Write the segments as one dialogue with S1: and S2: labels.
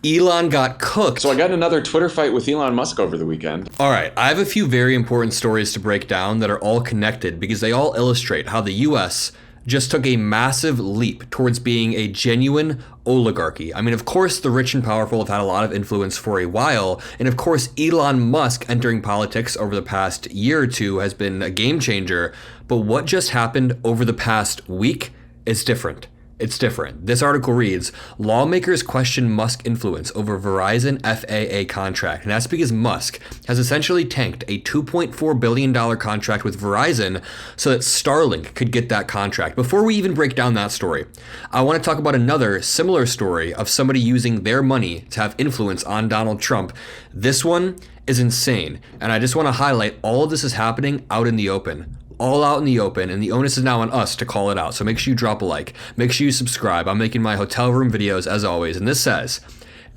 S1: Elon got cooked.
S2: So I got another Twitter fight with Elon Musk over the weekend.
S1: All right, I have a few very important stories to break down that are all connected because they all illustrate how the US just took a massive leap towards being a genuine oligarchy. I mean, of course, the rich and powerful have had a lot of influence for a while. And of course, Elon Musk entering politics over the past year or two has been a game changer. But what just happened over the past week is different. It's different. This article reads, lawmakers question Musk influence over Verizon FAA contract. And that's because Musk has essentially tanked a $2.4 billion contract with Verizon so that Starlink could get that contract. Before we even break down that story, I want to talk about another similar story of somebody using their money to have influence on Donald Trump. This one is insane. And I just want to highlight all of this is happening out in the open. All out in the open, and the onus is now on us to call it out. So make sure you drop a like. Make sure you subscribe. I'm making my hotel room videos as always. And this says,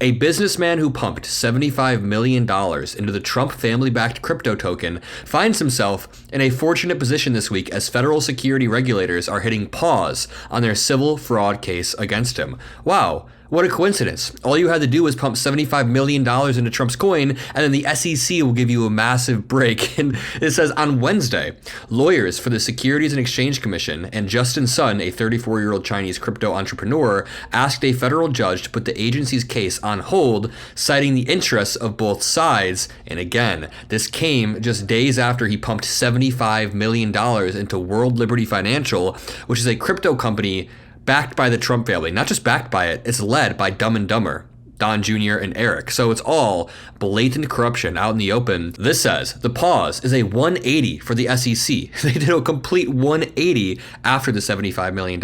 S1: a businessman who pumped $75 million into the Trump family-backed crypto token finds himself in a fortunate position this week as federal security regulators are hitting pause on their civil fraud case against him. Wow. What a coincidence. All you had to do was pump $75 million into Trump's coin, and then the SEC will give you a massive break. And it says on Wednesday, lawyers for the Securities and Exchange Commission and Justin Sun, a 34-year-old Chinese crypto entrepreneur, asked a federal judge to put the agency's case on hold, citing the interests of both sides. And again, this came just days after he pumped $75 million into World Liberty Financial, which is a crypto company backed by the Trump family. Not just backed by it, it's led by Dumb and Dumber, Don Jr. and Eric. So it's all blatant corruption out in the open. This says the pause is a 180 for the SEC. They did a complete 180 after the $75 million,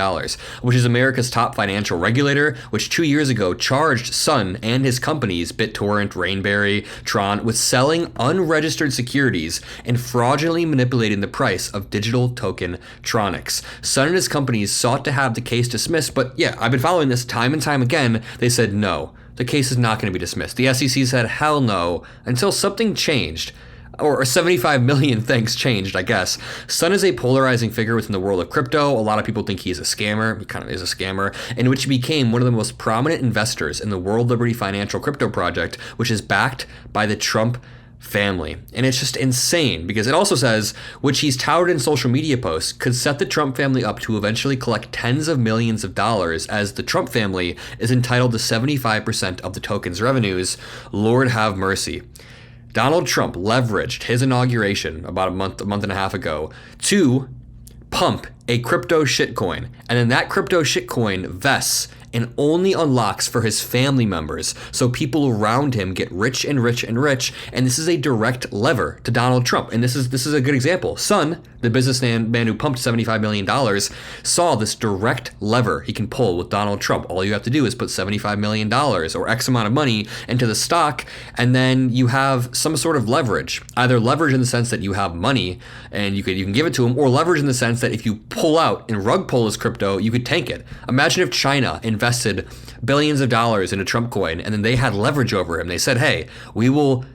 S1: which is America's top financial regulator, which 2 years ago charged Sun and his companies, BitTorrent, Rainberry, Tron, with selling unregistered securities and fraudulently manipulating the price of digital token Tronics. Sun and his companies sought to have the case dismissed, but yeah, I've been following this time and time again. They said no. The case is not going to be dismissed. The SEC said hell no until something changed. Or 75 million things changed, I guess. Sun is a polarizing figure within the world of crypto. A lot of people think he's a scammer. He kind of is a scammer. In which he became one of the most prominent investors in the World Liberty Financial crypto project, which is backed by the Trump family. And it's just insane because it also says, which he's touted in social media posts, could set the Trump family up to eventually collect tens of millions of dollars, as the Trump family is entitled to 75% of the token's revenues. Lord have mercy. Donald Trump leveraged his inauguration about a month and a half ago to pump a crypto shitcoin, and then that crypto shitcoin vests and only unlocks for his family members. So people around him get rich and rich and rich. And this is a direct lever to Donald Trump. And this is a good example. Sun, the businessman who pumped $75 million, saw this direct lever he can pull with Donald Trump. All you have to do is put $75 million or X amount of money into the stock, and then you have some sort of leverage. Either leverage in the sense that you have money and you can give it to him, or leverage in the sense that if you pull out and rug pull his crypto, you could tank it. Imagine if China invested billions of dollars into Trump coin and then they had leverage over him. They said, hey, we will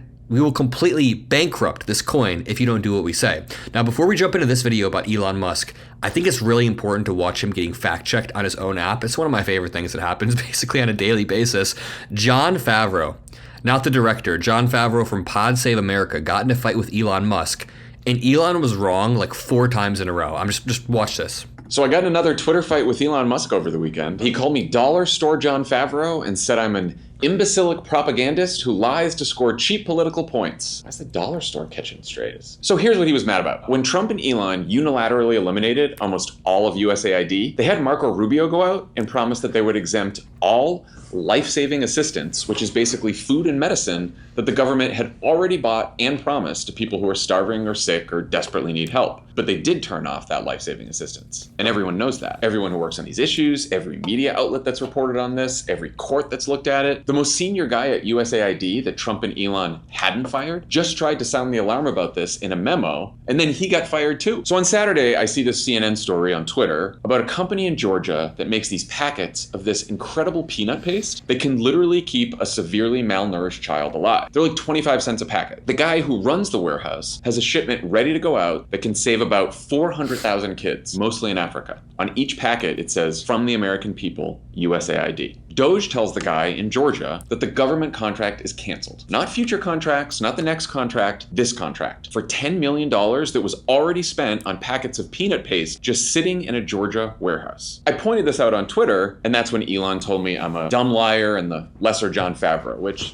S1: completely bankrupt this coin if you don't do what we say. Now, before we jump into this video about Elon Musk, I think it's really important to watch him getting fact-checked on his own app. It's one of my favorite things that happens basically on a daily basis. Jon Favreau, not the director, Jon Favreau from Pod Save America, got in a fight with Elon Musk, and Elon was wrong like 4 times in a row. Just watch this.
S2: So I got another Twitter fight with Elon Musk over the weekend. He called me Dollar Store Jon Favreau and said I'm an imbecilic propagandist who lies to score cheap political points. That's the dollar store catching strays. So here's what he was mad about. When Trump and Elon unilaterally eliminated almost all of USAID, they had Marco Rubio go out and promise that they would exempt all life-saving assistance, which is basically food and medicine that the government had already bought and promised to people who are starving or sick or desperately need help. But they did turn off that life-saving assistance. And everyone knows that. Everyone who works on these issues, every media outlet that's reported on this, every court that's looked at it. The most senior guy at USAID that Trump and Elon hadn't fired just tried to sound the alarm about this in a memo, and then he got fired too. So on Saturday, I see this CNN story on Twitter about a company in Georgia that makes these packets of this incredible incredible peanut paste that can literally keep a severely malnourished child alive. They're like 25 cents a packet. The guy who runs the warehouse has a shipment ready to go out that can save about 400,000 kids, mostly in Africa. On each packet, it says, "From the American people, USAID." Doge tells the guy in Georgia that the government contract is canceled. Not future contracts, not the next contract, this contract. For $10 million that was already spent on packets of peanut paste just sitting in a Georgia warehouse. I pointed this out on Twitter, and that's when Elon told me I'm a dumb liar and the lesser Jon Favreau, which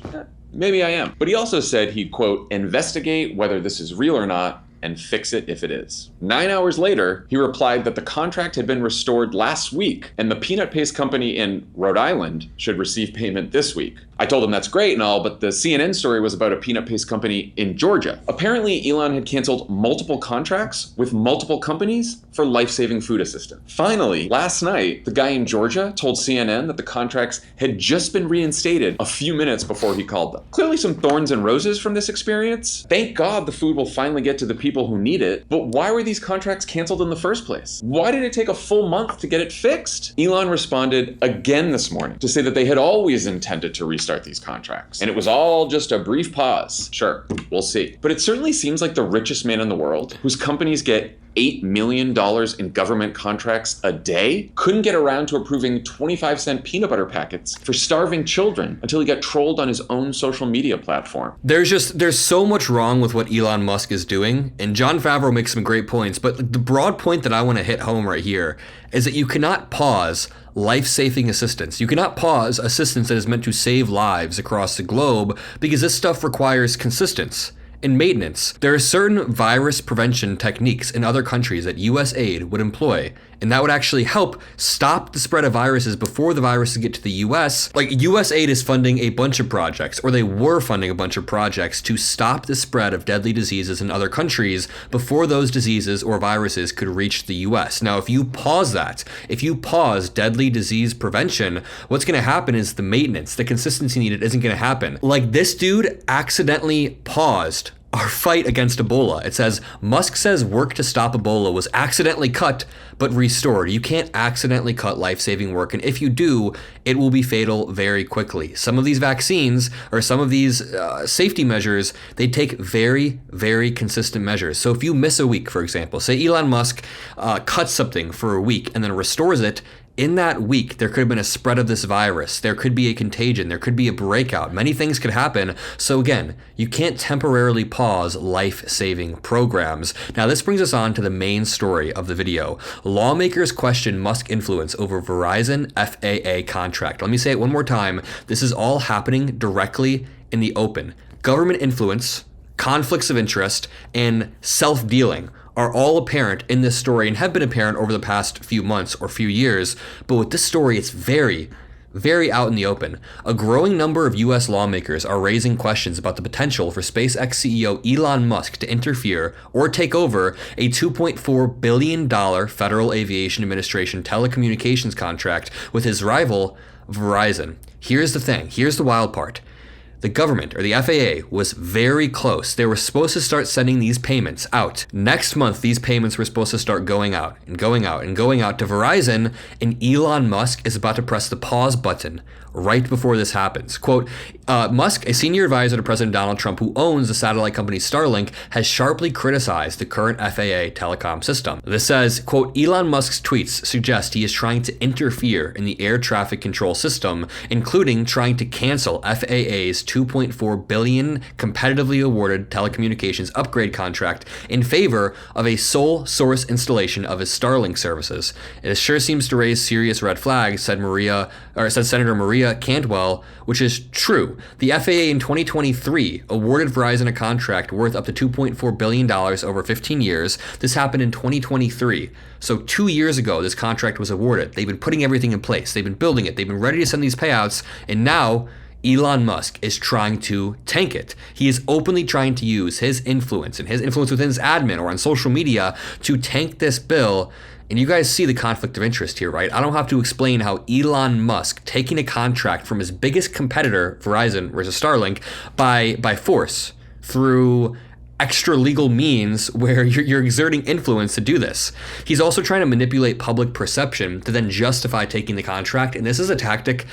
S2: maybe I am. But he also said he'd, quote, investigate whether this is real or not and fix it if it is. 9 hours later, he replied that the contract had been restored last week and the peanut paste company in Rhode Island should receive payment this week. I told him that's great and all, but the CNN story was about a peanut paste company in Georgia. Apparently, Elon had canceled multiple contracts with multiple companies for life-saving food assistance. Finally, last night, the guy in Georgia told CNN that the contracts had just been reinstated a few minutes before he called them. Clearly some thorns and roses from this experience. Thank God the food will finally get to the people who need it, but why were these contracts canceled in the first place? Why did it take a full month to get it fixed? Elon responded again this morning to say that they had always intended to restart these contracts, and it was all just a brief pause. Sure, we'll see. But it certainly seems like the richest man in the world, whose companies get $8 million in government contracts a day, couldn't get around to approving 25-cent peanut butter packets for starving children until he got trolled on his own social media platform.
S1: There's so much wrong with what Elon Musk is doing, and Jon Favreau makes some great points, but the broad point that I want to hit home right here is that you cannot pause life-saving assistance. You cannot pause assistance that is meant to save lives across the globe because this stuff requires consistency and maintenance. There are certain virus prevention techniques in other countries that US aid would employ, and that would actually help stop the spread of viruses before the viruses get to the US. Like, US aid is funding a bunch of projects, or they were funding a bunch of projects to stop the spread of deadly diseases in other countries before those diseases or viruses could reach the US. Now, if you pause that, if you pause deadly disease prevention, what's gonna happen is the maintenance, the consistency needed isn't gonna happen. Like, this dude accidentally paused our fight against Ebola. It says, Musk says work to stop Ebola was accidentally cut, but restored. You can't accidentally cut life-saving work, and if you do, it will be fatal very quickly. Some of these vaccines, or some of these safety measures, they take very, very consistent measures. So if you miss a week, for example, say Elon Musk cuts something for a week and then restores it, in that week, there could have been a spread of this virus. There could be a contagion. There could be a breakout. Many things could happen. So again, you can't temporarily pause life-saving programs. Now, this brings us on to the main story of the video. Lawmakers question Musk influence over Verizon FAA contract. Let me say it one more time. This is all happening directly in the open. Government influence, conflicts of interest, and self-dealing are all apparent in this story and have been apparent over the past few months or few years. But with this story, it's very, very out in the open. A growing number of US lawmakers are raising questions about the potential for SpaceX CEO Elon Musk to interfere or take over a $2.4 billion Federal Aviation Administration telecommunications contract with his rival, Verizon. Here's the thing. Here's the wild part. The government, or the FAA, was very close. They were supposed to start sending these payments out. Next month, these payments were supposed to start going out and going out and going out to Verizon, and Elon Musk is about to press the pause button right before this happens. Quote, Musk, a senior advisor to President Donald Trump who owns the satellite company Starlink, has sharply criticized the current FAA telecom system. This says, quote, Elon Musk's tweets suggest he is trying to interfere in the air traffic control system, including trying to cancel FAA's $2.4 billion competitively awarded telecommunications upgrade contract in favor of a sole source installation of his Starlink services. It sure seems to raise serious red flags, said Senator Maria Cantwell, which is true. The FAA in 2023 awarded Verizon a contract worth up to $2.4 billion over 15 years. This happened in 2023. So 2 years ago, this contract was awarded. They've been putting everything in place. They've been building it. They've been ready to send these payouts. And now Elon Musk is trying to tank it. He is openly trying to use his influence and his influence within his admin or on social media to tank this bill. And you guys see the conflict of interest here, right? I don't have to explain how Elon Musk taking a contract from his biggest competitor, Verizon versus Starlink, by force through extra legal means where you're exerting influence to do this. He's also trying to manipulate public perception to then justify taking the contract, and this is a tactic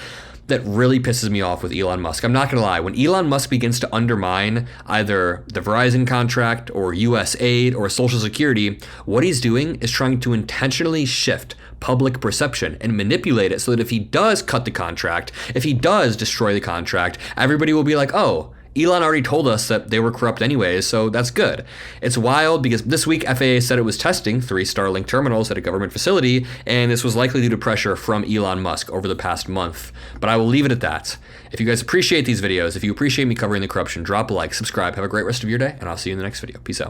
S1: that really pisses me off with Elon Musk. I'm not gonna lie, when Elon Musk begins to undermine either the Verizon contract or US aid or Social Security, what he's doing is trying to intentionally shift public perception and manipulate it so that if he does cut the contract, if he does destroy the contract, everybody will be like, oh, Elon already told us that they were corrupt anyways, so that's good. It's wild because this week FAA said it was testing 3 Starlink terminals at a government facility, and this was likely due to pressure from Elon Musk over the past month. But I will leave it at that. If you guys appreciate these videos, if you appreciate me covering the corruption, drop a like, subscribe, have a great rest of your day, and I'll see you in the next video. Peace out.